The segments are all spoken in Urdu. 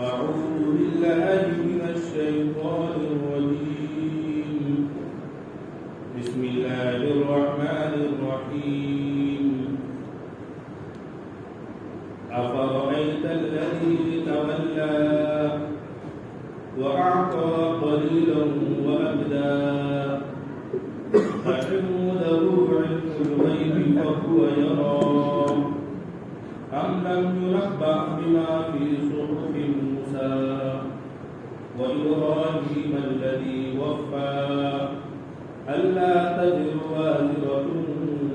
أعوذ بالله من الشيطان الرجيم بسم الله الرحمن الرحيم أفرأيت الذي تولى وأعطى قليلا وأكدى أعنده علم الغيب فهو يرى أم لم ينبأ بما في صحف موسى وإبراهيم الذي وفى ألا تزر وازرة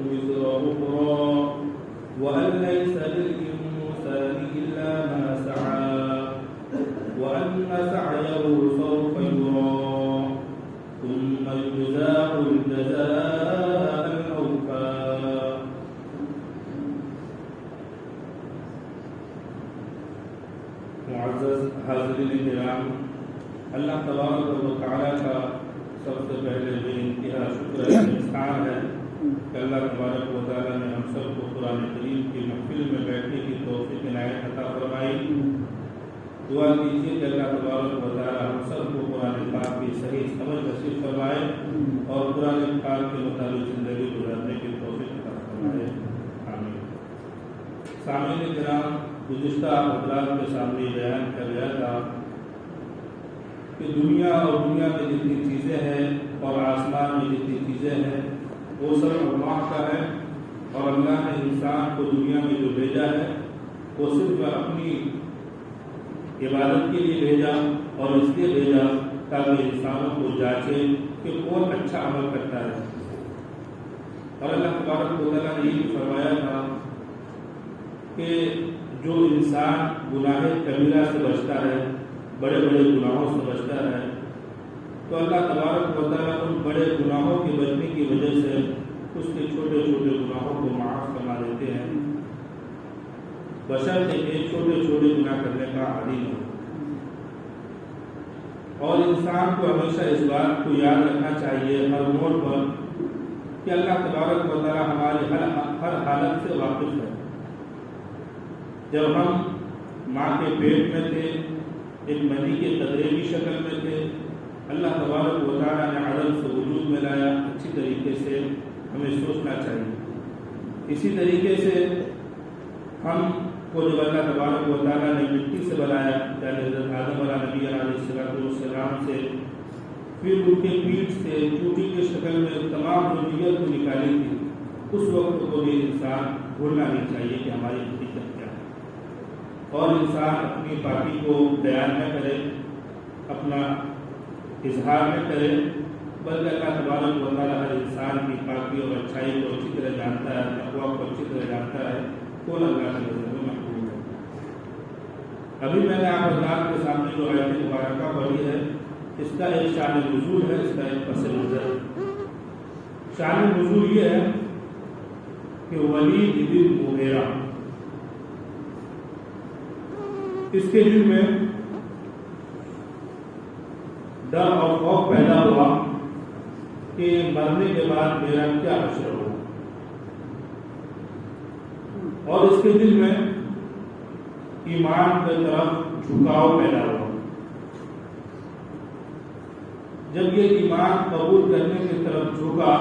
وزر أخرى وأن ليس للإنسان إلا ما سعى وأن سعيه سوف يرى ثم يجزاه الجزاء الأوفى. معزز حاضرین کرام، اللہ تبارک و تعالیٰ کا سب سے پہلے بے انتہا شکر احسان ہے کہ اللہ تبارک و تعالیٰ نے ہم سب کو قرآن کریم کی محفل میں بیٹھنے کی توفیق عنایت عطا فرمائی. دعا کیجیے کہ اللہ تبارک و تعالیٰ ہم سب کو قرآن پاک کی صحیح سمجھ نصیب فرمائے اور قرآن پاک کے مطابق زندگی گزارنے کی توفیق عطا فرمائے. آمین. سامعین کرام، گزشتہ حضرات کے سامنے بیان کر گیا تھا کہ دنیا اور دنیا میں جتنی چیزیں ہیں اور آسمان میں جتنی چیزیں ہیں وہ سب اللہ کا ہے، اور اللہ نے انسان کو دنیا میں جو بھیجا ہے وہ صرف اپنی عبادت کے لیے بھیجا اور اس لیے بھیجا تاکہ انسانوں کو جانچے کہ کون اچھا عمل کرتا ہے. اور اللہ تبارک و تعالیٰ نے یہ فرمایا تھا کہ جو انسان گناہ کبیرہ سے بچتا ہے، بڑے بڑے گناہوں سے بچتا ہے، تو اللہ تبارک و تعالیٰ ان بڑے گناہوں کے بچنے کی وجہ سے اس کے چھوٹے چھوٹے گناہوں کو معاف فرما دیتے ہیں، بشرطے کہ چھوٹے چھوٹے گناہ کرنے کا عادی ہو. اور انسان کو ہمیشہ اس بات کو یاد رکھنا چاہیے ہر موڑ پر کہ اللہ تبارک و تعالیٰ ہماری ہر حالت سے واقف ہے. جب ہم ماں کے پیٹ میں تھے، ایک منی کے قطرے کی شکل میں تھے، اللہ تبارک و تعالیٰ نے عدم سے وجود میں لایا. اچھی طریقے سے ہمیں سوچنا چاہیے. اسی طریقے سے ہم کو جب اللہ تبارک و تعالیٰ نے مٹی سے بنایا، یعنی حضرت آدم علیہ نبی علیہ السلام سے، پھر ان کے پیٹ سے چوٹی کی شکل میں تمام ضروریت کو نکالی تھی، اس وقت کو بھی انسان بھولنا نہیں چاہیے کہ ہماری حقیقت کیا ہے، اور انسان اپنی پاکی کو بیان نہ کرے، اپنا اظہار نہ کرے، بلکہ اللہ تبارک و تعالیٰ ہر انسان کی پاکی اور اچھائی کو اچھی طرح جانتا ہے، تقویٰ کو اچھی طرح جانتا ہے. کون اللہ کی نظر میں محبوب ہے. ابھی میں نے آپ حضرات کے سامنے جو آیت مبارکہ پڑھی ہے، اس کا ایک شان نزول ہے، اس کا ایک پس منظر ہے. شان نزول یہ ہے کہ ولید بن مغیرہ، اس کے دل میں ڈر اور خوف پیدا ہوا کہ مرنے کے بعد میرا کیا حشر ہوگا، اور اس کے دل میں ایمان کی طرف جھکاؤ پیدا ہوا. جب یہ ایمان قبول کرنے کی طرف جھکا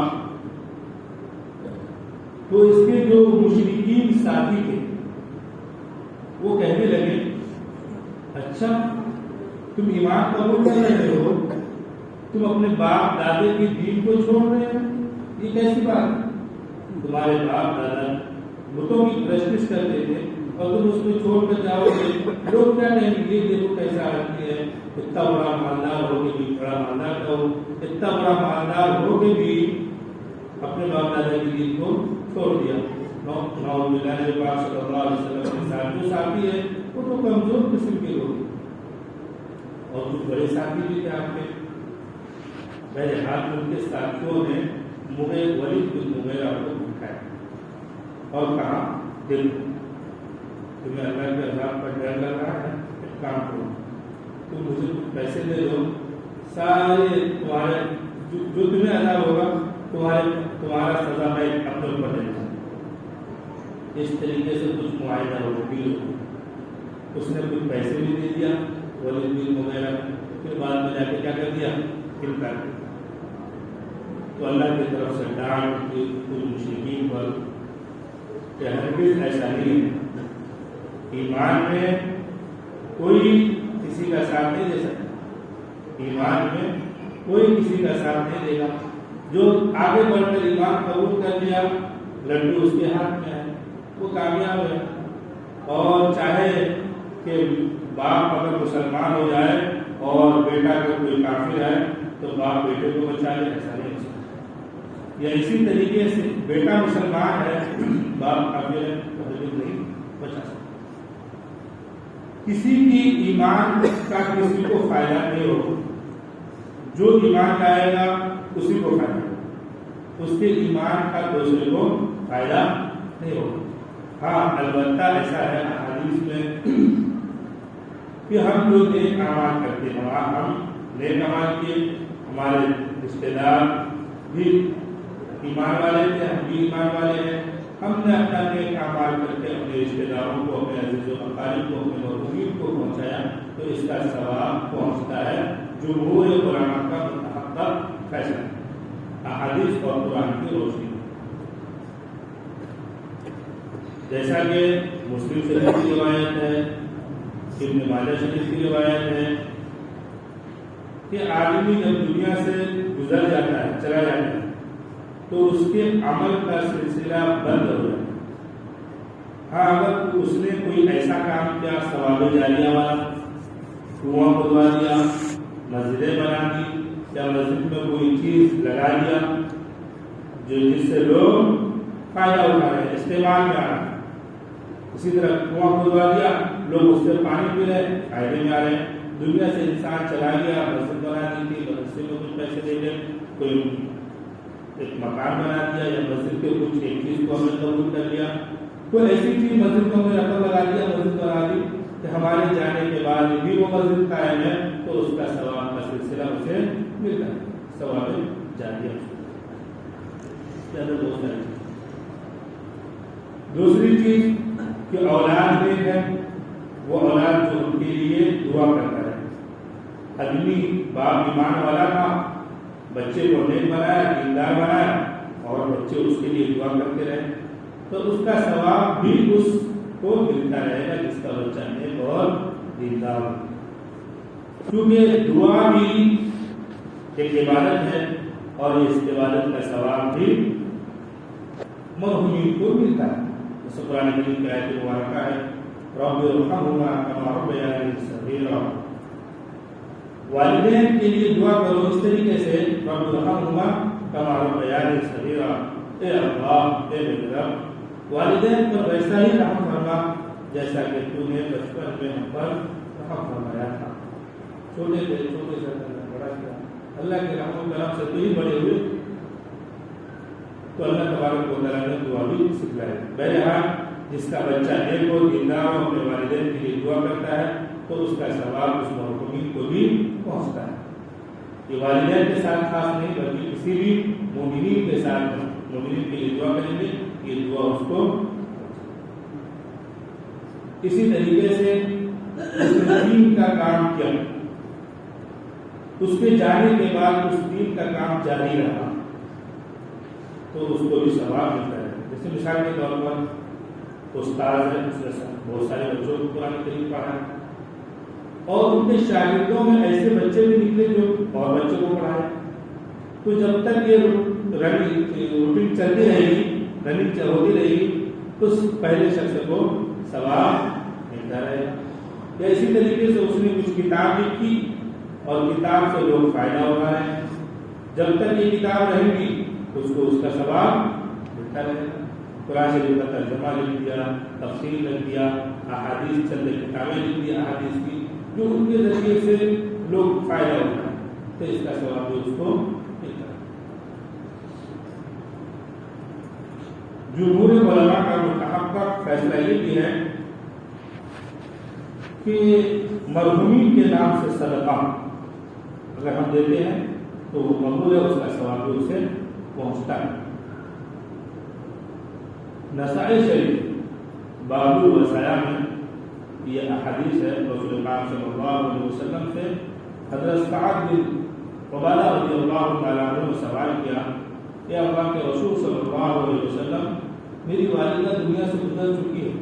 تو اس کے جو مشرکین ساتھی تھے وہ کہنے لگے، اچھا تم ایمان قبول کر رہے ہو، تم اپنے باپ دادے کی دین کو چھوڑ رہے ہو، یہ کیسی بات؟ تمہارے باپ دادا بتوں کی پرستش کرتے تھے اور تم اس کو چھوڑ کر جاؤ گے، لوگ کیا کہیں گے؟ دیکھو کیسا آدمی ہے، اتنا بڑا مالدار ہو کے بھی بڑا مالدار ہو، اتنا بڑا مالدار ہو کے بھی اپنے باپ دادا کی دین کو چھوڑ دیا. نعوذ باللہ، نبی پاک صلی اللہ علیہ وسلم کے ساتھ جو ساتھی ہے وہ تو کمزور قسم کے لوگ ہیں، اور کچھ بڑے ساتھی بھی تھے آپ کے. بہرحال ان کے ساتھیوں نے ولید بن مغیرہ کو اٹھایا اور کہا، دیکھو تمہیں اللہ کے عذاب پر ڈر لگ رہا ہے، ایک کام کرو، تم مجھے کچھ پیسے دے دو، سارے تمہارے جو تمہیں عذاب ہوگا تمہارا سزا میں اپنے اوپر لے لوں. اس طریقے سے کچھ معاہدہ ہو، ڈیل ہو. اس نے کچھ پیسے بھی دے دیا ولید بن مغیرہ، پھر بعد میں جا کے کیا کر دیا؟ انکار کر دیا۔ تو اللہ کی طرف سے ڈانٹ کی کچھ مشرکین پر کہ ہرگز ایسا نہیں ہے، ایمان میں کوئی کسی کا ساتھ نہیں دے سکتا، ایمان میں کوئی کسی کا ساتھ نہیں دے گا۔ جو آگے بڑھ کر ایمان قبول کر لیا، لڈو اس کے ہاتھ میں ہے، وہ کامیاب ہے۔ اور چاہے کہ باپ اگر مسلمان ہو جائے اور بیٹا اگر کوئی کافر ہے تو باپ بیٹے کو بچا لے، ایسا نہیں ہو سکتا۔ یا اسی طریقے سے بیٹا مسلمان ہے، باپ کافر ہے تو نہیں بچا سکتا۔ کسی کی ایمان کا کسی کو فائدہ نہیں ہوگا، جو ایمان لائے گا اسی کو فائدہ ہوگا، اس کے ایمان کا دوسرے کو فائدہ نہیں ہوگا۔ ہاں البتہ ایسا ہے حدیث میں کہ ہم جو نیک اعمال کرتے ہیں، ہم نیک اعمال کیے، ہمارے رشتے دار بھی ایمان والے تھے، ہم بھی ایمان والے ہیں، ہم نے اپنا نیک اعمال کر کے اپنے رشتے داروں کو، اپنے عزیز و اقارب کو، اپنے مرحومین کو پہنچایا تو اس کا ثواب پہنچتا ہے۔ جمہور علماء کا متحقق فیصلہ احادیث اور قرآن کی روشنی، جیسا کہ مسلم شریف کی روایت ہے، ابن ماجہ شریف کی روایت ہے کہ آدمی جب دنیا سے گزر جاتا ہے، چلا جاتا ہے، تو اس کے عمل کا سلسلہ بند ہو جاتا ہے۔ ہاں اگر اس نے کوئی ایسا کام کیا، ثواب جاریہ والا، کنواں کھدوا دیا، مسجدیں بنا دی، یا مسجد میں کوئی چیز لگا دیا جو جس سے لوگ فائدہ اٹھا رہے ہیں، استعمال میں آ رہے ہیں، اسی طرح کنواں کھدوا دیا، لوگ اس سے پانی پی رہے ہیں، فائدے میں آ رہے ہیں۔ دنیا سے انسان چلا گیا، مسجد بنا دی تھی، مسجد میں کچھ پیسے دے گئے، کوئی ایک مکان بنا دیا، یا مسجد کے کچھ ایک چیز کو ہم نے قبول کر لیا، کوئی ایسی چیز مسجد کو ہم نے رقم لگا دیا، مسجد بنا دی کہ ہمارے جانے کے بعد بھی وہ مسجد قائم ہے، تو اس کا ثواب کا سلسلہ اسے ملتا ہے، ثواب جاریہ۔ بہت ساری دوسری چیز کہ اولاد نیک ہے، وہ اولاد جو ان کے لیے دعا کرتا ہے۔ آدمی باپ ایمان والا تھا، بچے کو نیک بنایا، دیندار بنایا، اور بچے اس کے لیے دعا کرتے رہے، تو اس کا ثواب بھی اس کو ملتا رہے گا جس کا بچہ نیک اور دیندار ہو۔ کیونکہ دعا بھی ایک عبادت ہے، اور اس عبادت کا ثواب بھی مرحومین کو ملتا ہے۔ جیسے قرآن کریم کی آیت مبارکہ ہے، رب ارحمہما کما ربیانی صغیرا، والدین کے لیے دعا کرو اس طریقے سے، رب ارحمہما کما ربیانی صغیرا، اے اللہ، اے میرے رب، والدین پر ویسا ہی رحم فرما جیسا کہ تو نے بچپن میں ہم پر رحم فرمایا تھا۔ چھوٹے تھے، چھوٹے سے بڑا کیا، اللہ کے رحم و کرم سے تو ہی بڑے ہوئے، تو اللہ تبارک و تعالیٰ نے دعا بھی سکھلائی۔ بہرحال جس کا بچہ نیک ہو، دیندار ہو، اپنے والدین کے لیے دعا کرتا ہے تو اس کا ثواب اس مرحومین کو بھی پہنچتا ہے۔ یہ والدین کے ساتھ خاص نہیں بلکہ کسی بھی مومنین کے ساتھ، مومنین کے لیے دعا کریں گے، یہ دعا اس کو۔ اسی طریقے سے اس نے دین کا کام کیا، اس کے جانے کے بعد اس دین کا کام جاری رہا تو اس کو بھی ثواب ملتا ہے۔ جیسے مثال کے طور پر استاد ہے، اس نے بہت سارے بچوں کو قرآن کریم پڑھا، اور ان کے شاگردوں میں ایسے بچے بھی نکلے جو اور بچوں کو پڑھائے، تو جب تک یہ روٹین چلتی رہے گی، رننگ ہوتی رہے گی، تو پہلے شخص کو ثواب ملتا رہے گا۔ یا اسی طریقے سے اس نے کچھ کتاب لکھی اور کتاب سے لوگ فائدہ اٹھا رہے ہیں، جب تک یہ کتاب رہے گی اس کو اس کا ثواب ملتا رہے گا۔ قرآن شریف کا ترجمہ لکھ دیا، تفسیر لکھ دیا، احادیث چند کتابیں لکھ دی احادیث کی، جو ان کے ذریعے سے لوگ فائدہ اٹھائیں، تو اس کا ثواب بھی اس کو ملتا ہے۔ جمہور علماء کا متحقق فیصلہ یہ بھی ہے کہ مرحومین کے نام سے صدقہ اگر ہم دیتے ہیں تو وہ مقبول ہے، اس کا ثواب بھی اسے پہنچتا ہے۔ نسائی شریف باب الوصایا میں یہ احادیث ہے رسول پاک صلی اللہ علیہ وسلم سے. حضرت سعد بن عبادہ رضی اللہ تعالیٰ عنہ نے سوال کیا کہ اللہ کے رسول صلی اللہ علیہ وسلم میری والدہ دنیا سے گزر چکی ہے،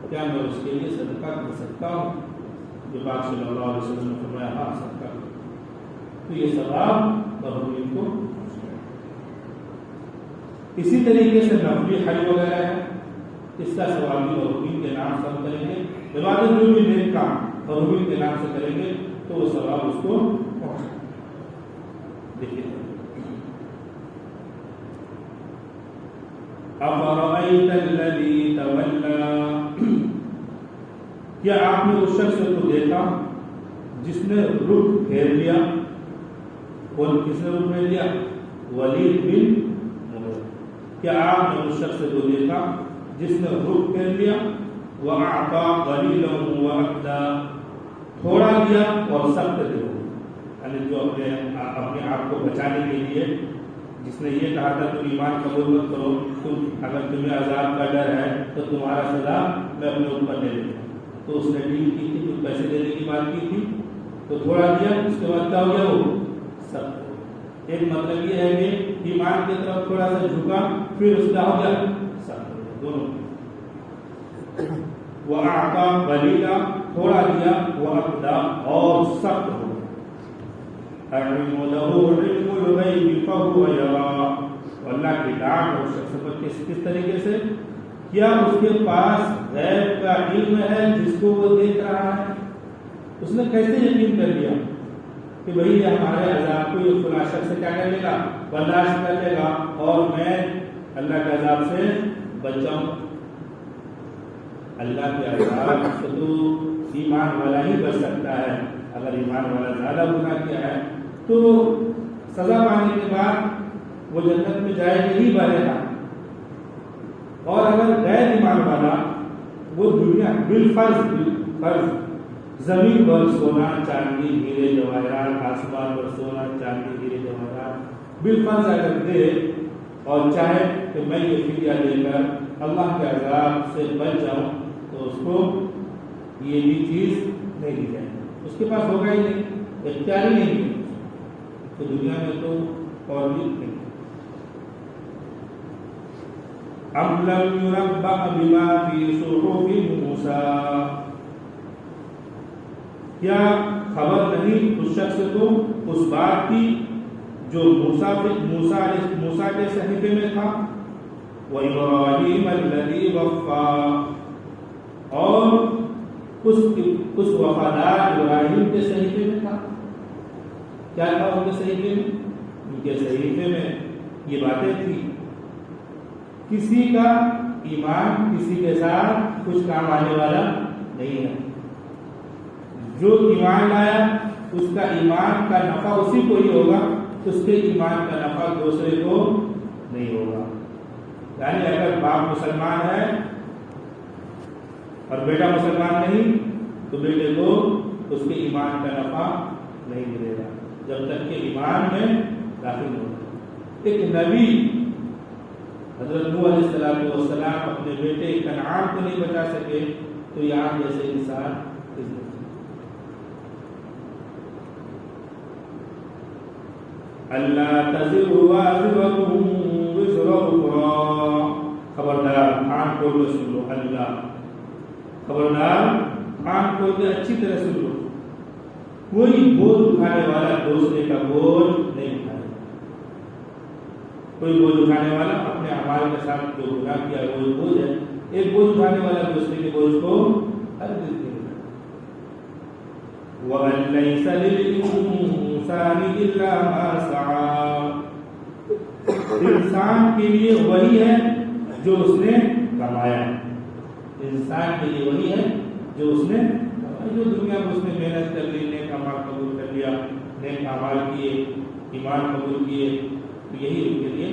کیا میں اس کے لیے صدقہ کر سکتا ہوں؟ جو پاک صلی اللہ علیہ وسلم نے فرمایا ہاں صدقہ کر. تو یہ ثواب مرحومین کو. اسی طریقے سے نفلی حج وغیرہ ہے، اس کا ثواب بھی مرحومین کے نام سے کریں گے. عبادت جو بھی نیک کام مرحومین کے نام سے کریں گے تو وہ ثواب اس کو پہنچے. دیکھیے افرأیت الذی تولی، کیا آپ نے اس شخص کو دیکھا جس نے رخ پھیر لیا؟ کون کس نے رخ پھیر لیا؟ ولید بن مغیرہ. کیا آپ نے اس شخص کو دیکھا جس نے رخ پھیر لیا؟ وَأَعْطَى قَلِيلًا وَأَكْدَى، تھوڑا دیا اور سخت دیا. یعنی جو اپنے آپ کو بچانے کے لیے، جس نے یہ کہا تھا تم ایمان قبول مت کرو، اگر تمہیں عذاب کا ڈر ہے تو تمہارا سزا میں اپنے اوپر لے لوں. تو اس نے ڈیل کی تھی، کچھ پیسے دینے کی بات کی تھی، تو تھوڑا دیا، اس کے بعد کیا ہو گیا؟ وہ سخت. ایک مطلب یہ ہے کہ ایمان کی طرف تھوڑا سا جھکا، پھر اس کا ہو گیا سخت. دونوں. وَأَعْطَى قَلِيلًا، تھوڑا دیا، وَأَكْدَى، اور سخت ہو. أَعْلِمُ لَهُ عِلْمُ الْغَيْبِ فَهُوَ يَرَى، اللہ کی ڈانٹ اور شخص پر کس طریقے سے؟ کیا اس کے پاس غیب کا علم ہے جس کو وہ دیکھ رہا ہے؟ اس نے کیسے یقین کر لیا کہ بھئی یہ ہمارے عذاب کو یہ فلاں شخص سے کیا کر لے گا؟ برداشت کر لے گا اور میں اللہ کے عذاب سے بچ جاؤں. اللہ کے عذاب سے تو ایمان والا ہی بچ سکتا ہے. اگر ایمان والا زیادہ گناہ کیا ہے تو سزا پانے کے بعد وہ جنت میں جائے گا ہی بارے گا. اور اگر غیر ایمان والا وہ دنیا بالفرض زمین پر سونا چاندی ہیرے جواہرات، آسمان پر سونا چاندی ہیرے جواہرات بالفرض اگر دے اور چاہے کہ میں یہ فدیہ دے کر اللہ کے عذاب سے بچ جاؤں، تو اس کو یہ بھی چیز نہیں دی جائے گی. اس کے پاس ہوگا ہی نہیں، اختیار ہی نہیں. تو دنیا میں تو اور بھی نہیں. ام لم ينبأ بما في صحف موسیٰ، کیا خبر نہیں اس شخص کو اس بات کی جو موسیٰ کے صحیفے میں تھا؟ وَإِبْرَاهِيمَ الَّذِي وَفَّى، اور اس وفادار ابراہیم کے صحیفے میں تھا. کیا تھا ان کے صحیفے میں؟ ان کے صحیفے میں یہ باتیں تھی. کسی کا ایمان کسی کے ساتھ کچھ کام آنے والا نہیں ہے. جو ایمان لایا اس کا ایمان کا نفع اسی کو ہی ہوگا، اس کے ایمان کا نفع دوسرے کو نہیں ہوگا. یعنی اگر باپ مسلمان ہے اور بیٹا مسلمان نہیں تو بیٹے کو اس کے ایمان کا نفع نہیں ملے گا جب تک کہ ایمان میں داخل ہوگا. ایک نبی حضرت نوح علیہ السلام اپنے بیٹے کنعان کو نہیں بچا سکے تو یہاں جیسے انسان اللہ تزر وازرۃ وزر اخرى. خبردار کان کھول کے سن لو. اللہ خبردار کان کھول کے اچھی طرح سن لو. کوئی بوجھ اٹھانے والا دوسرے کا بوجھ نہیں اٹھائے. کوئی بوجھ اٹھانے والا اپنے اعمال کے ساتھ جو گناہ کیا وہ بوجھ ہے. ایک بوجھ اٹھانے والا دوسرے کے بوجھ کو ہرگز نہیں. وَأَن لَّيْسَ لِلْإِنسَانِ إِلَّا مَا سَعَىٰ. انسان کے لیے وہی ہے جو اس نے کمایا. انسان کے لیے وہی ہے جو اس نے جو دنیا میں اس نے محنت کر لی، نیک اعمال قبول کر لیا، نیک اعمال کیے، ایمان قبول کیے، تو یہی ان کے لیے.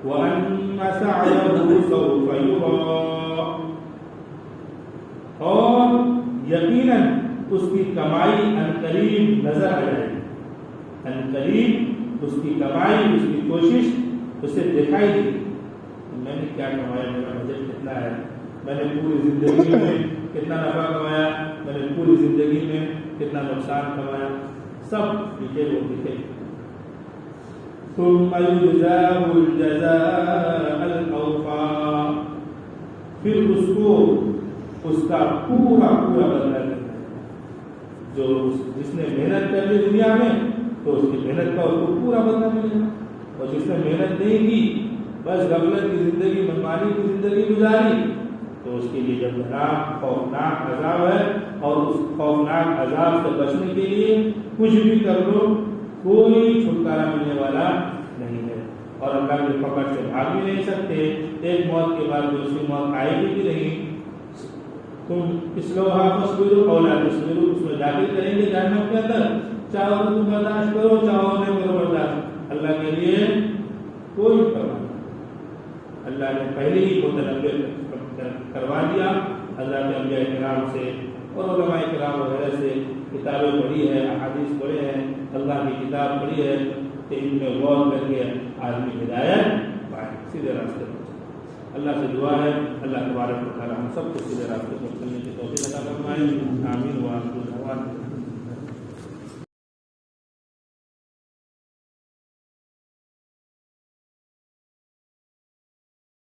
وَأَنَّ سَعْيَهُ سَوْفَ يُرَىٰ. اور یقیناً اس کی کمائی عنقریب نظر آ جائے گی. عنقریب اس کی کمائی، اس کی کوشش اسے دکھائی دی. میں نے کیا کمایا، میرا بجٹ کتنا ہے، میں نے پوری زندگی میں کتنا نفع کمایا، میں نے پوری زندگی میں کتنا نقصان کمایا، سب ڈیٹیل ہوتی ہے۔ ثم يجزاه الجزاء الأوفى، پھر اس کو اس کا پورا پورا بدلہ دیتا ہے۔ جو جس نے محنت کر لی دنیا میں تو اس کی محنت کا اس کو پورا بدلہ ملے گا، اور جس نے محنت نہیں کی، بس غفلت کی زندگی، منمانی کی زندگی گزاری، تو اس کے لیے جب خوفناک عذاب ہے، اور اس خوفناک عذاب سے بچنے کے لیے کچھ بھی کر لو کوئی چھٹکارا ملنے والا نہیں ہے، اور اللہ کی پکڑ سے بھاگ بھی نہیں سکتے۔ ایک موت کے بعد دوسری موت آئے گی بھی نہیں۔ تم اصلوہا فاصبروا او لا تصبروا، اس میں داخل کریں گے جہنم کے اندر، چاہو تو تم برداشت کرو، چاہو نہیں کرو برداشت، اللہ کے لیے کوئی پرواہ نہیں۔ اللہ نے پہلے ہی متنبع کروا دیا حضرات انبیاء کرام سے اور علماء کرام وغیرہ سے، کتابیں پڑھی ہے، احادیث پڑھے ہیں، اللہ کی کتاب پڑھی ہے کہ ان میں غور کر کے آدمی ہدایت پائے، سیدھے راستے پر۔ اللہ سے دعا ہے اللہ تبارک و تعالی ہم سب کو سیدھے راستے پر چلنے کی توفیق عطا فرمائے، آمین۔ وآخر دعوانا